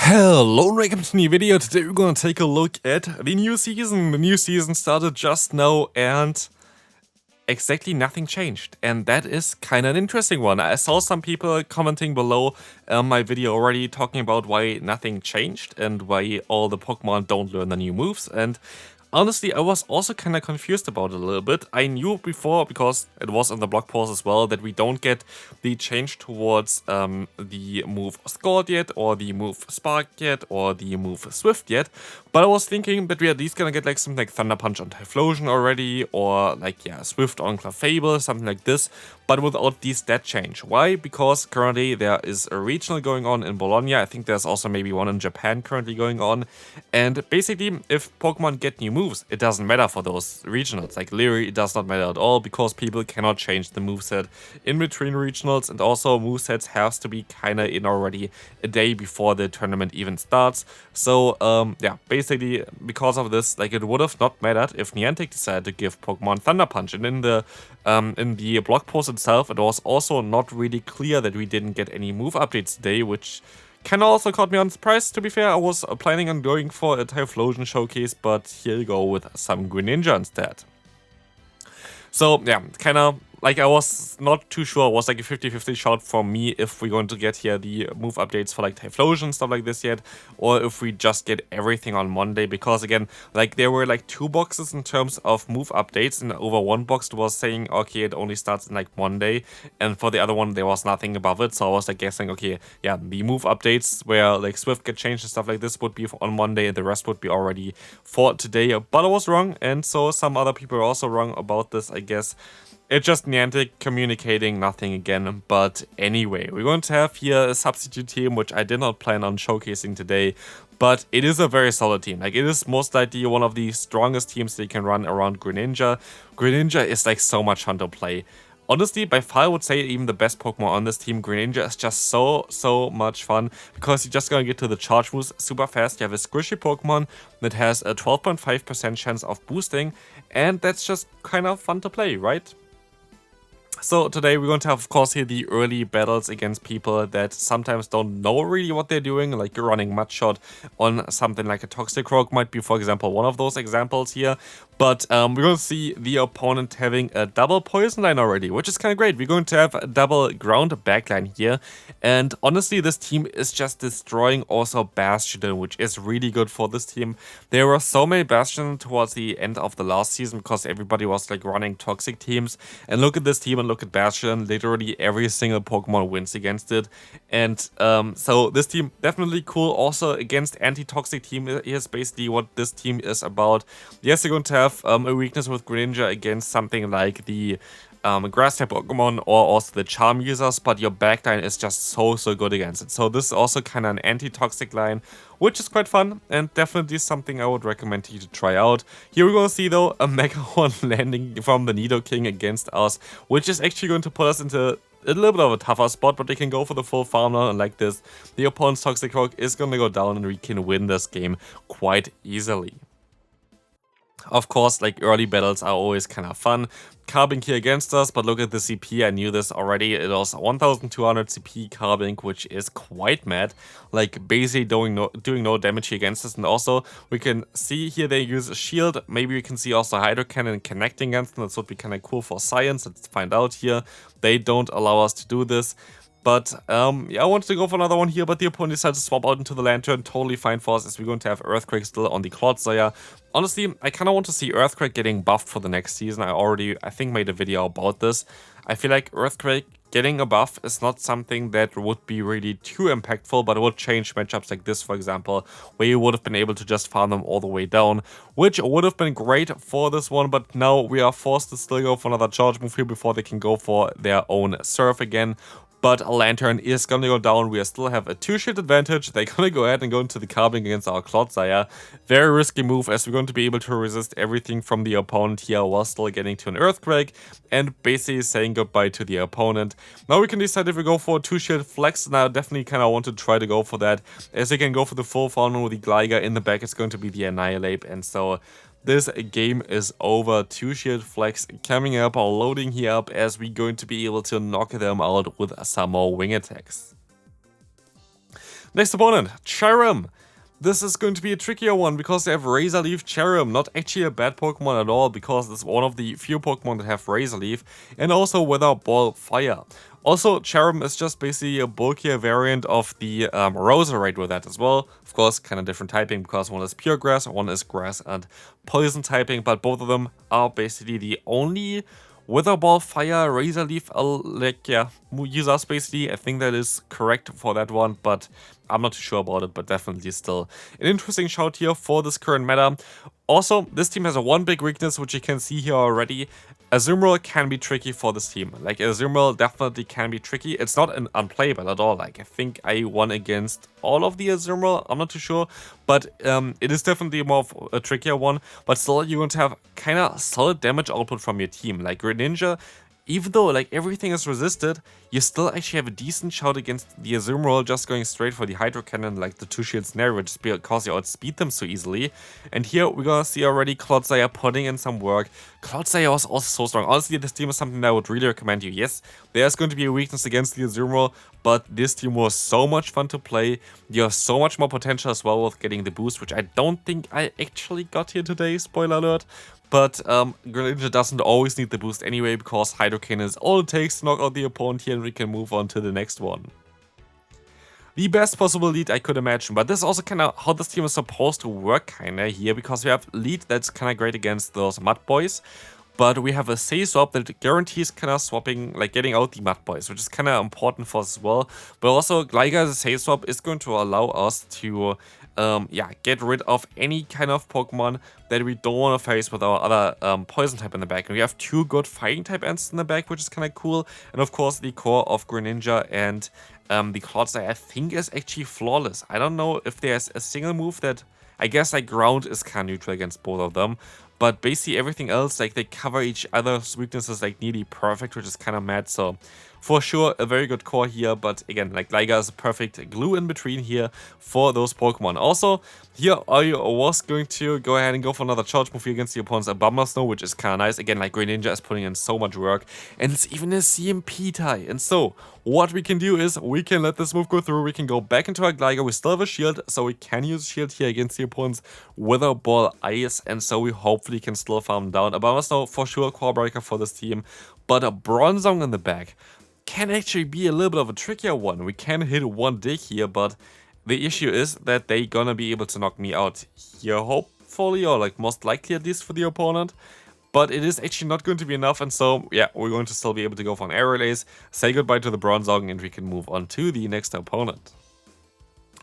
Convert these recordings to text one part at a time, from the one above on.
Hello and welcome to the new video. Today we're gonna take a look at the new season. The new season started just now and exactly nothing changed. And that is kind of an interesting one. I saw some people commenting below my video already talking about why nothing changed and why all the Pokemon don't learn the new moves. And honestly, I was also kind of confused about it a little bit. I knew before, because it was in the blog post as well, that we don't get the change towards the move Scald yet, or the move Spark yet, or the move Swift yet. But I was thinking that we are at least gonna get like something like Thunder Punch on Typhlosion already, or like, yeah, Swift on Clefable, something like this, but without the stat change. Why? Because currently there is a regional going on in Bologna. I think there's also maybe one in Japan currently going on. And basically, if Pokemon get new moves, it doesn't matter for those regionals. Like literally, it does not matter at all because people cannot change the moveset in between regionals, and also movesets has to be kinda in already a day before the tournament even starts. So yeah, basically because of this, like it would have not mattered if Niantic decided to give Pokemon Thunder Punch. And in the blog post itself, it was also not really clear that we didn't get any move updates today, which kind of also caught me on surprise. To be fair, I was planning on going for a Typhlosion showcase, but here you go with some Greninja instead. So yeah, kind of like I was not too sure. It was like a 50-50 shot for me if we're going to get here the move updates for like Typhlosion, stuff like this yet, or if we just get everything on Monday. Because again, like there were like 2 boxes in terms of move updates, and over one box was saying, okay, it only starts in like Monday, and for the other one there was nothing above it. So I was like guessing, okay, yeah, the move updates where like Swift get changed and stuff like this would be on Monday, and the rest would be already for today. But I was wrong, and so some other people are also wrong about this, I guess. It's just Niantic communicating nothing again. But anyway, we're going to have here a substitute team, which I did not plan on showcasing today, but it is a very solid team. Like, it is most likely one of the strongest teams that you can run around Greninja. Greninja is like so much fun to play. Honestly, by far I would say even the best Pokemon on this team. Greninja is just so much fun, because you're just gonna get to the charge moves super fast. You have a squishy Pokemon that has a 12.5% chance of boosting, and that's just kind of fun to play, right? So today we're going to have, of course, here the early battles against people that sometimes don't know really what they're doing, like running Mudshot on something like a Toxicroak might be, for example, one of those examples here. But we're going to see the opponent having a double poison line already, which is kind of great. We're going to have a double ground backline here. And honestly, this team is just destroying also Bastion, which is really good for this team. There were so many Bastion towards the end of the last season because everybody was like running toxic teams. And look at this team and look at Bastion. Literally every single Pokemon wins against it. And so this team definitely cool. Also against anti-toxic team is basically what this team is about. Yes, you're going to have a weakness with Greninja against something like the grass type Pokemon or also the charm users, but your backline is just so good against it. So this is also kind of an anti-toxic line, which is quite fun and definitely something I would recommend you to try out. Here we're going to see though a Mega Horn landing from the Nidoking against us, which is actually going to put us into a little bit of a tougher spot, but they can go for the full farm now, and like this, the opponent's Toxicroak is going to go down and we can win this game quite easily. Of course, like early battles are always kind of fun. Carbink here against us, but look at the CP. I knew this already. It was 1200 CP Carbink, which is quite mad. Like basically doing no damage here against us. And also we can see here they use a shield. Maybe we can see also Hydro Cannon connecting against them. That would be kind of cool for science. Let's find out here. They don't allow us to do this. But yeah, I wanted to go for another one here, but the opponent decided to swap out into the Lantern. Totally fine for us, as we're going to have Earthquake still on the Clodsire. Honestly, I kind of want to see Earthquake getting buffed for the next season. I think, made a video about this. I feel like Earthquake getting a buff is not something that would be really too impactful, but it would change matchups like this, for example, where you would have been able to just farm them all the way down, which would have been great for this one, but now we are forced to still go for another charge move here before they can go for their own Surf again. But a Lantern is gonna go down. We still have a 2-shield advantage. They're gonna go ahead and go into the Carbink against our Clodsire. Very risky move, as we're going to be able to resist everything from the opponent here while still getting to an Earthquake and basically saying goodbye to the opponent. Now we can decide if we go for a 2-shield flex, and I definitely kind of want to try to go for that, as we can go for the full farm with the Gligar. In the back it's going to be the Annihilate, and so this game is over. 2-shield flex coming up, or loading here up, as we're going to be able to knock them out with some more wing attacks. Next opponent, Cherrim. This is going to be a trickier one because they have Razor Leaf Cherrim. Not actually a bad Pokemon at all because it's one of the few Pokemon that have Razor Leaf. And also Weather Ball Fire. Also, Cherrim is just basically a bulkier variant of the Roserade with that as well. Of course, kind of different typing because one is pure grass, one is grass and poison typing. But both of them are basically the only Weather Ball Fire Razor Leaf users basically. I think that is correct for that one, but I'm not too sure about it, but definitely still an interesting shout here for this current meta. Also, this team has a one big weakness, which you can see here already. Azumarill can be tricky for this team. Like, Azumarill definitely can be tricky. It's not an unplayable at all. Like, I think I won against all of the Azumarill. I'm not too sure, but it is definitely more of a trickier one. But still, you're going to have kind of solid damage output from your team. Like, Greninja, even though like everything is resisted, you still actually have a decent shot against the Azumarill just going straight for the Hydro Cannon, like the 2-shield scenario, just because you outspeed them so easily. And here we're gonna see already Clodsire putting in some work. Clodsire was also so strong. Honestly, this team is something that I would really recommend you. Yes, there's going to be a weakness against the Azumarill, but this team was so much fun to play. You have so much more potential as well with getting the boost, which I don't think I actually got here today, spoiler alert. But Greninja doesn't always need the boost anyway, because Hydro Cannon is all it takes to knock out the opponent here, and we can move on to the next one. The best possible lead I could imagine, but this is also kind of how this team is supposed to work kind of here, because we have lead that's kind of great against those Mud Boys, but we have a Say Swap that guarantees kind of swapping, like getting out the Mud Boys, which is kind of important for us as well. But also, Gligar's Say Swap is going to allow us to get rid of any kind of Pokemon that we don't want to face with our other poison type in the back. And we have two good fighting type ants in the back, which is kind of cool. And of course, the core of Greninja and the Clodsire, I think, is actually flawless. I don't know if there's a single move that, I guess, like ground is kind of neutral against both of them. But basically everything else, like they cover each other's weaknesses like nearly perfect, which is kind of mad. So for sure, a very good core here. But again, like Gligar is a perfect glue in between here for those Pokemon. Also, here I was going to go ahead and go for another charge move here against the opponent's Abomasnow, which is kind of nice. Again, like Greninja is putting in so much work, and it's even a CMP tie. And so what we can do is we can let this move go through. We can go back into our Gligar. We still have a shield, so we can use shield here against the opponent's Weather Ball Ice, and so we hopefully can still farm down. Abomasnow for sure core breaker for this team, but a Bronzong in the back can actually be a little bit of a trickier one. We can hit one dig here, but the issue is that they're gonna be able to knock me out here, hopefully, or like most likely at least for the opponent. But it is actually not going to be enough, and so yeah, we're going to still be able to go for an Aerial Ace, say goodbye to the Bronzong, and we can move on to the next opponent.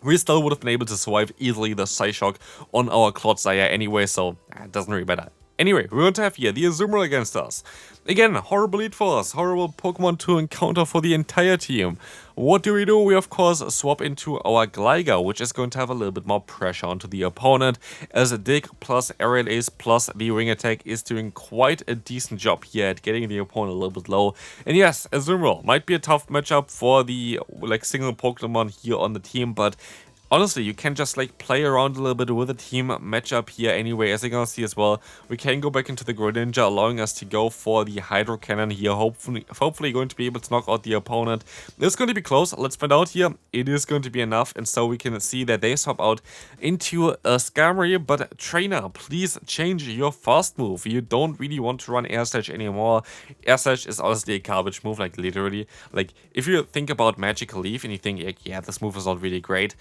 We still would have been able to survive easily the Psyshock on our Clodsire anyway, so it doesn't really matter. Anyway, we're going to have here the Azumarill against us. Again, horrible lead for us, horrible Pokemon to encounter for the entire team. What do? We of course swap into our Gligar, which is going to have a little bit more pressure onto the opponent, as a Dig plus Aerial Ace plus the Wing Attack is doing quite a decent job here at getting the opponent a little bit low. And yes, Azumarill might be a tough matchup for the like single Pokemon here on the team, but honestly, you can just like play around a little bit with the team matchup here anyway. As you're gonna see as well, we can go back into the Greninja, allowing us to go for the Hydro Cannon here. Hopefully going to be able to knock out the opponent. It's going to be close. Let's find out here. It is going to be enough, and so we can see that they swap out into a Skarmory. But trainer, please change your fast move. You don't really want to run Air Slash anymore. Air Slash is honestly a garbage move, like literally. Like if you think about Magical Leaf and you think, like, yeah, this move is not really great,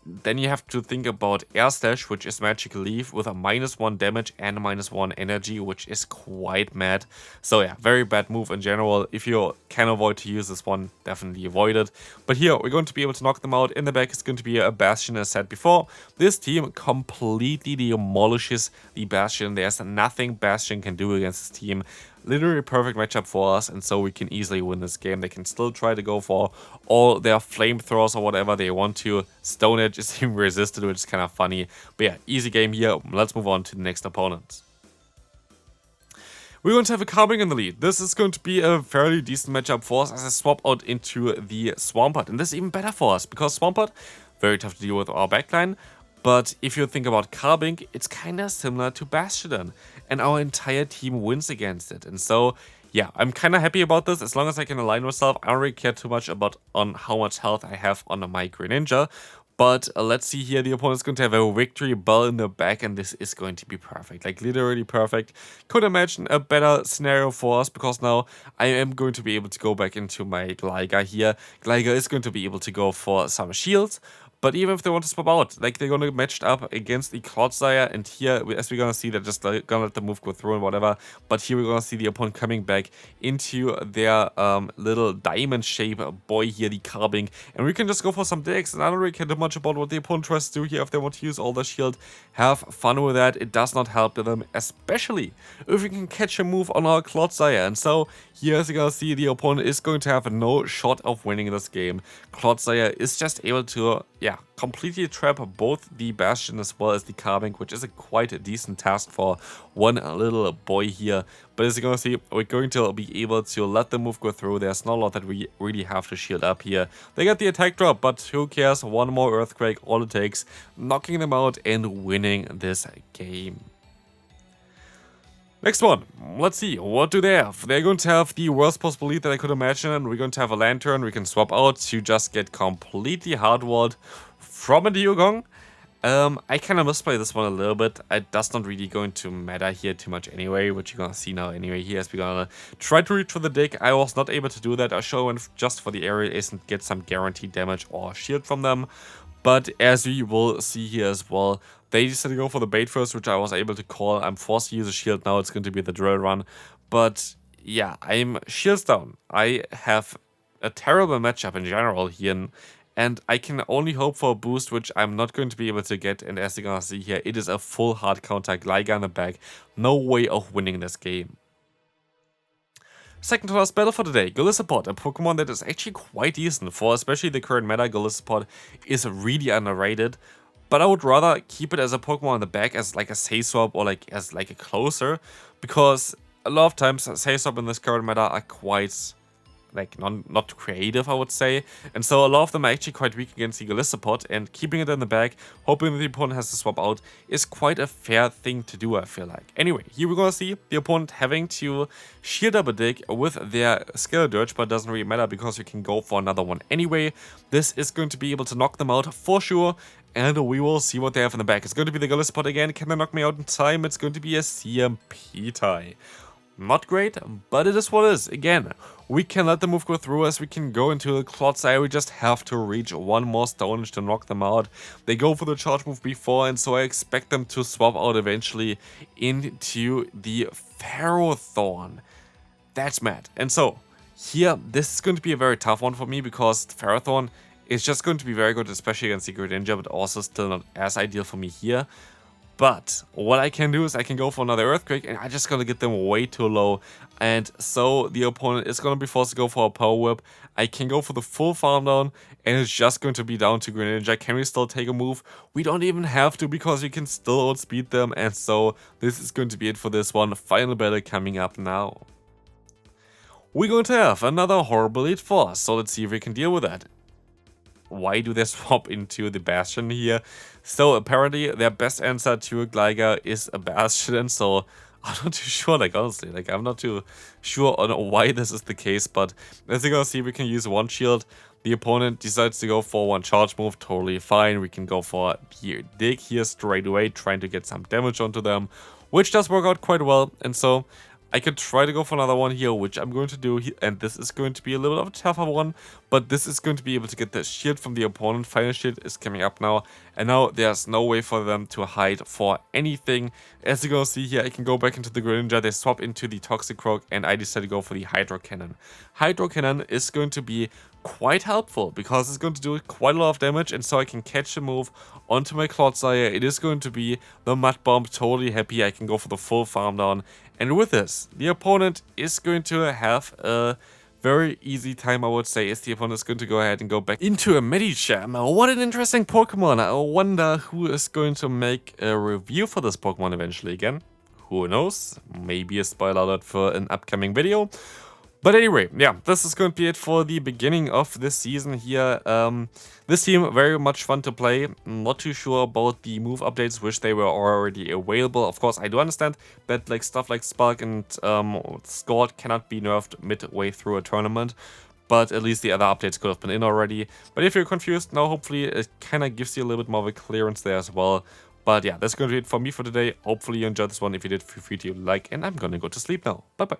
then you have to think about Air Slash, which is Magical Leaf with a -1 damage and -1 energy, which is quite mad. So yeah, very bad move in general. If you can avoid to use this one, definitely avoid it. But here, we're going to be able to knock them out. In the back is going to be a Bastion, as said before. This team completely demolishes the Bastion. There's nothing Bastion can do against this team. Literally perfect matchup for us, and so we can easily win this game. They can still try to go for all their flamethrowers or whatever they want to. Stone Edge is even resisted, which is kind of funny. But yeah, easy game here. Let's move on to the next opponent. We're going to have a Carbink in the lead. This is going to be a fairly decent matchup for us as I swap out into the Swampert. And this is even better for us, because Swampert, very tough to deal with our backline. But if you think about Carbink, it's kind of similar to Bastiodon, and our entire team wins against it. And so, yeah, I'm kind of happy about this. As long as I can align myself, I don't really care too much about on how much health I have on my Greninja. But let's see here, the opponent's going to have a victory bell in the back, and this is going to be perfect, like literally perfect. Could imagine a better scenario for us, because now I am going to be able to go back into my Gligar here. Gligar is going to be able to go for some shields. But even if they want to swap out, like they're going to match up against the Clodsire, and here, as we're going to see, they're just going to let the move go through and whatever. But here we're going to see the opponent coming back into their little diamond shape boy here, the Carbink. And we can just go for some digs, and I don't really care too much about what the opponent tries to do here. If they want to use all the shield, have fun with that. It does not help them, especially if we can catch a move on our Clodsire. And so here, as you're going to see, the opponent is going to have no shot of winning this game. Clodsire is just able to, completely trap both the Bastion as well as the Carbink, which is quite a decent task for one little boy here. But as you're going to see, we're going to be able to let the move go through. There's not a lot that we really have to shield up here. They get the attack drop, but who cares? One more Earthquake, all it takes, knocking them out and winning this game. Next one, let's see, what do they have? They're going to have the worst possible lead that I could imagine, and we're going to have a Lantern. We can swap out to just get completely hardwalled from a Diogong. I kind of misplay this one a little bit. It does not really going to matter here too much anyway, which you're going to see now anyway here as we're going to try to reach for the dig. I was not able to do that. I sure went just for the aerial ace and get some guaranteed damage or shield from them. But as we will see here as well, they decided to go for the bait first, which I was able to call. I'm forced to use a shield now. It's going to be the drill run. But yeah, I'm shields down. I have a terrible matchup in general here. And I can only hope for a boost, which I'm not going to be able to get. And as you're going to see here, it is a full hard counter. Gligar in the back. No way of winning this game. Second to last battle for today, Golisopod, a Pokemon that is actually quite decent for especially the current meta. Golisopod is really underrated, but I would rather keep it as a Pokemon in the back as like a Say-Swap or like as like a closer, because a lot of times Say-Swap in this current meta are quite like not creative, I would say, and so a lot of them are actually quite weak against the Golisopod, and keeping it in the back, hoping that the opponent has to swap out, is quite a fair thing to do, I feel like. Anyway, here we're gonna see the opponent having to shield up a dig with their Skeledirge, but it doesn't really matter because we can go for another one anyway. This is going to be able to knock them out for sure, and we will see what they have in the back. It's going to be the Golisopod again. Can they knock me out in time? It's going to be a CMP tie. Not great, but it is what it is. Again, we can let the move go through as we can go into the Clodsire. We just have to reach one more Stonehenge to knock them out. They go for the charge move before, and so I expect them to swap out eventually into the Ferrothorn. That's mad. And so, here, this is going to be a very tough one for me, because Ferrothorn is just going to be very good, especially against the Greninja, but also still not as ideal for me here. But what I can do is I can go for another Earthquake, and I'm just going to get them way too low. And so the opponent is going to be forced to go for a Power Whip. I can go for the full farm down, and it's just going to be down to Greninja. Can we still take a move? We don't even have to, because we can still outspeed them. And so this is going to be it for this one. Final battle coming up now. We're going to have another horrible Elite Four, so let's see if we can deal with that. Why do they swap into the Bastion here? So apparently their best answer to a Gligar is a Bastion, and so I'm not too sure, like honestly, like I'm not too sure on why this is the case, but as you're gonna see, we can use one shield. The opponent decides to go for one charge move, totally fine. We can go for the dig here straight away, trying to get some damage onto them, which does work out quite well, and so I could try to go for another one here, which I'm going to do, and this is going to be a little bit of a tougher one, but this is going to be able to get the shield from the opponent. Final shield is coming up now, and now there's no way for them to hide for anything. As you're going to see here, I can go back into the Greninja, they swap into the Toxicroak, and I decided to go for the Hydro Cannon. Hydro Cannon is going to be quite helpful, because it's going to do quite a lot of damage, and so I can catch a move onto my Clodsire. It is going to be the Mud Bomb, totally happy. I can go for the full farm down, and with this, the opponent is going to have a very easy time, I would say, as the opponent is going to go ahead and go back into a Medicham. What an interesting Pokemon. I wonder who is going to make a review for this Pokemon eventually again. Who knows? Maybe a spoiler alert for an upcoming video. But anyway, yeah, this is going to be it for the beginning of this season here. This team, very much fun to play. Not too sure about the move updates, wish they were already available. Of course, I do understand that like stuff like Spark and Scald cannot be nerfed midway through a tournament. but at least the other updates could have been in already. But if you're confused, now hopefully it kind of gives you a little bit more of a clearance there as well. But yeah, that's going to be it for me for today. Hopefully you enjoyed this one. If you did, feel free to like, and I'm going to go to sleep now. Bye-bye.